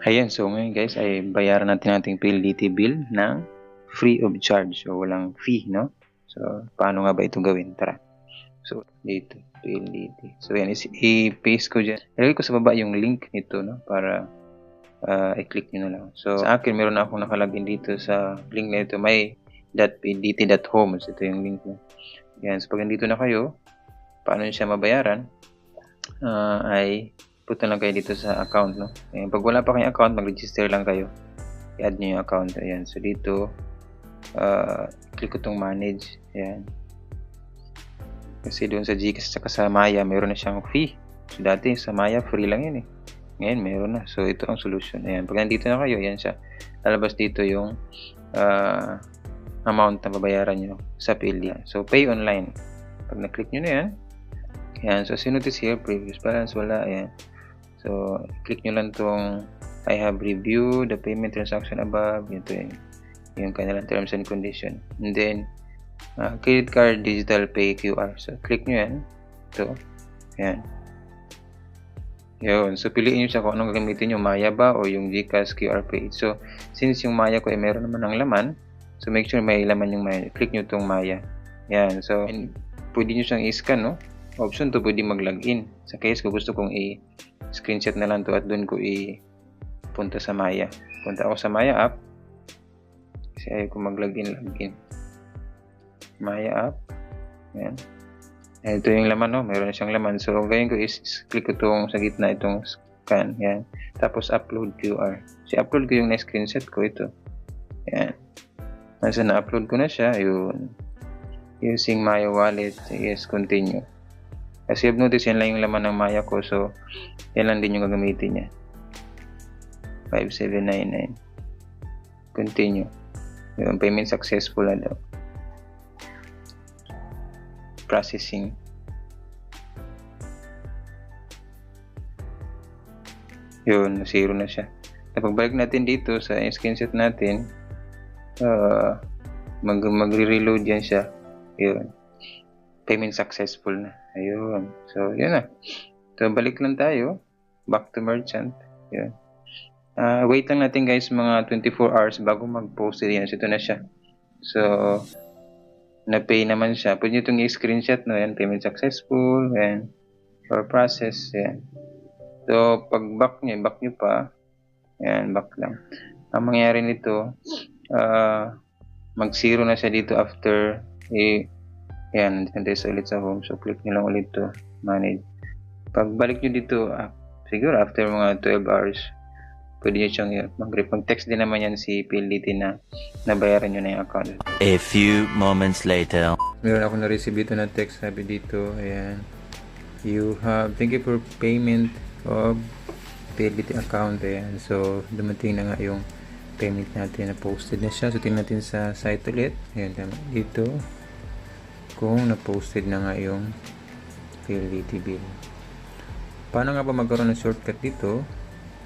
Ayan, so ngayon guys ay bayaran natin ating PLDT bill ng free of charge o walang fee, no? So, paano nga ba ito gawin? Tara. So, dito, PLDT. So, yan, i-paste ko dyan. Ilagay ko sa baba yung link nito, no? Para i-click nyo na lang. So, sa akin, meron na akong nakalagin dito sa link na ito. May .pdt.home. So, ito yung link mo. Yan, so pag nandito na kayo, paano nyo siya mabayaran? Ay punta lang kayo dito sa account, no? Ayan, pag wala pa kayong account, mag-register lang kayo. I-add nyo yung account. Ayan, so dito click ko itong manage. Ayan, kasi doon sa Gcash at sa Maya meron na siyang fee. So dati sa Maya free lang yun eh, ngayon meron na. So ito ang solution. Ayan, pag nandito na kayo, ayan siya, lalabas dito yung amount na babayaran nyo sa PLDT. So pay online, pag na-click nyo na yan, ayan, so as you notice here, previous balance, wala. Ayan, so click nyo lang tong I have reviewed the payment transaction above. Ito yung kanilang terms and condition. And then credit card digital pay QR. So click nyo yan. Ito. Ayan. Yun. So piliin nyo siya kung anong gagamitin nyo, Maya ba o yung Gcash QR Pay. So since yung Maya ko ay meron naman ng laman, so make sure may laman yung Maya. Click nyo itong Maya. Yan. So pwede nyo siyang i-scan, no? Option to, pwede mag-login. Sa case ko gusto kong i-screenshot na lang to at doon ko punta sa Maya. Punta ako sa Maya app. Kasi ayaw ko mag-login. Maya app. Ayan. Ito yung laman, no? Meron na siyang laman. So gawin ko is click ko itong sa gitna, itong scan. Ayan. Tapos upload QR. So upload ko yung next screenshot ko ito. Ayan. Nasa na-upload ko na siya. Yun. Using Maya wallet. Yes, continue. As you have noticed, yan lang yung laman ng Maya ko. So, yan lang din yung gagamitin niya. 5799. Continue. Yung payment successful na daw. Processing. Yun, zero na siya. Pagbalik natin dito sa screenshot natin, magre-reload yan siya. Yun. Payment successful na. Ayun. So, yun na. So, balik lang tayo. Back to merchant. Yun. Wait lang natin guys mga 24 hours bago mag-post yan. So, ito na siya. So, na-pay naman siya. Pwede nyo itong i-screenshot, no? Yan, payment successful. Yan. For process. Yan. So, pag back nyo pa. Yan, back lang. Ang mangyayari nito, mag-zero na siya dito after yan, nandito ulit sa home. So, click nyo lang ulit to manage. Pagbalik nyo dito, siguro after mga 12 hours, pwede nyo siyang mag-text din naman yan si PLDT na nabayaran nyo na yung account. A few moments later. Meron ako na-receive dito na text, sabi dito, ayan, thank you for payment of PLDT account. Ayan, so dumating na nga yung payment natin, na posted na siya. So tingnan natin sa site ulit. Ayan, dito kung na-posted na nga yung PLDT bill. Paano nga ba magkaroon ng shortcut dito?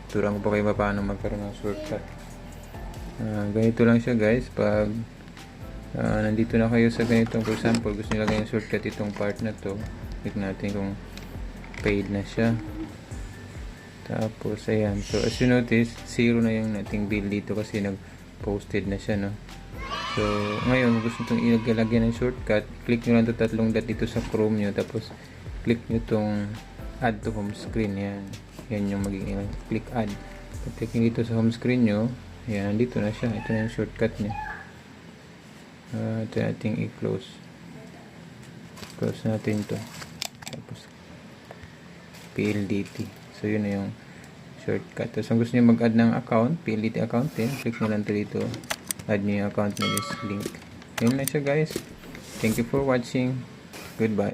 Turuan ko pa kayo paano magkaroon ng shortcut. Ganito lang siya guys. Pag nandito na kayo sa ganitong, for example, gusto nyo lagay yung shortcut itong part na to, click natin kung paid na siya. Tapos ayan, so as you notice, zero na yung ating bill dito kasi nag-posted na siya, no? So ngayon, gusto itong ilagyan ng shortcut, click nyo lang ito tatlong dot dito sa Chrome nyo, tapos click nyo itong add to home screen. Yan yung magiging click add. Pag-click nyo dito sa home screen nyo, ayan, dito na siya. Ito na yung shortcut nya. Ito natin i-close. Close natin to. Tapos PLDT. So yun na yung shortcut. Tapos kung gusto nyo mag-add ng account, PLDT account din, click nyo lang dito. Add nyo yung account na this link. Yun lang siya guys. Thank you for watching. Goodbye.